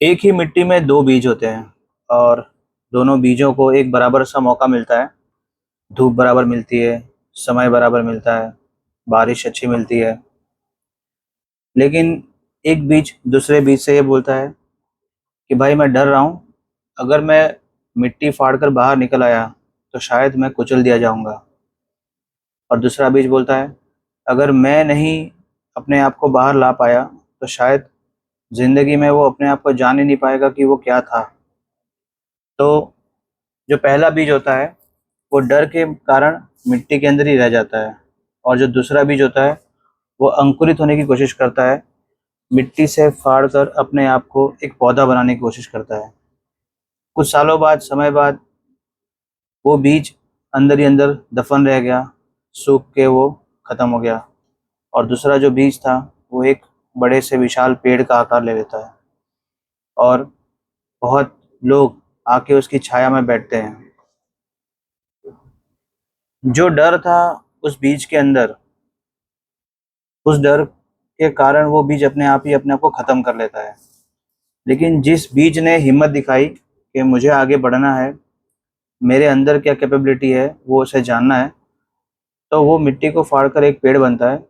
एक ही मिट्टी में दो बीज होते हैं और दोनों बीजों को एक बराबर सा मौका मिलता है। धूप बराबर मिलती है, समय बराबर मिलता है, बारिश अच्छी मिलती है। लेकिन एक बीज दूसरे बीज से ये बोलता है कि भाई मैं डर रहा हूँ, अगर मैं मिट्टी फाड़ कर बाहर निकल आया तो शायद मैं कुचल दिया जाऊंगा। और दूसरा बीज बोलता है, अगर मैं नहीं अपने आप को बाहर ला पाया तो शायद ज़िंदगी में वो अपने आप को जान ही नहीं पाएगा कि वो क्या था। तो जो पहला बीज होता है वो डर के कारण मिट्टी के अंदर ही रह जाता है, और जो दूसरा बीज होता है वो अंकुरित होने की कोशिश करता है, मिट्टी से फाड़ कर अपने आप को एक पौधा बनाने की कोशिश करता है। कुछ सालों बाद, समय बाद, वो बीज अंदर ही अंदर दफन रह गया, सूख के वो खत्म हो गया। और दूसरा जो बीज था वो एक बड़े से विशाल पेड़ का आकार ले लेता है, और बहुत लोग आके उसकी छाया में बैठते हैं। जो डर था उस बीज के अंदर, उस डर के कारण वो बीज अपने आप ही अपने आप को ख़त्म कर लेता है। लेकिन जिस बीज ने हिम्मत दिखाई कि मुझे आगे बढ़ना है, मेरे अंदर क्या कैपेबिलिटी है वो उसे जानना है, तो वो मिट्टी को फाड़ कर एक पेड़ बनता है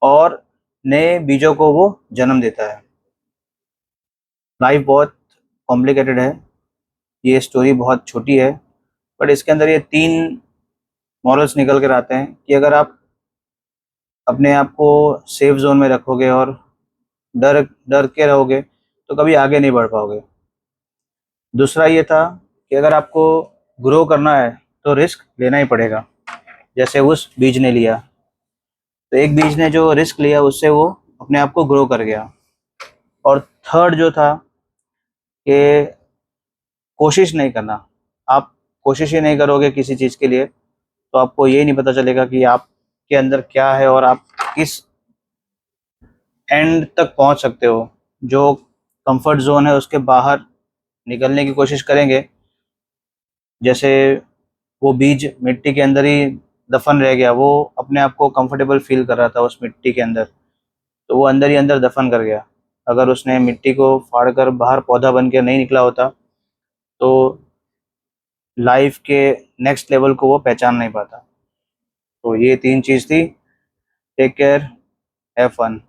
और नए बीजों को वो जन्म देता है। लाइफ बहुत कॉम्प्लिकेटेड है, ये स्टोरी बहुत छोटी है, बट इसके अंदर ये 3 मॉरल्स निकल कर आते हैं कि अगर आप अपने आप को सेफ ज़ोन में रखोगे और डर डर के रहोगे तो कभी आगे नहीं बढ़ पाओगे। दूसरा ये था कि अगर आपको ग्रो करना है तो रिस्क लेना ही पड़ेगा, जैसे उस बीज ने लिया। तो एक बीज ने जो रिस्क लिया उससे वो अपने आप को ग्रो कर गया। और थर्ड जो था कि कोशिश नहीं करना। आप कोशिश ही नहीं करोगे किसी चीज़ के लिए तो आपको ये नहीं पता चलेगा कि आपके अंदर क्या है और आप किस एंड तक पहुंच सकते हो। जो कंफर्ट जोन है उसके बाहर निकलने की कोशिश करेंगे, जैसे वो बीज मिट्टी के अंदर ही दफन रह गया, वो अपने आप को कंफर्टेबल फील कर रहा था उस मिट्टी के अंदर, तो वो अंदर ही अंदर दफन कर गया। अगर उसने मिट्टी को फाड़ कर बाहर पौधा बन के नहीं निकला होता तो लाइफ के नेक्स्ट लेवल को वो पहचान नहीं पाता। तो ये 3 चीज़ थी। Take care, have fun.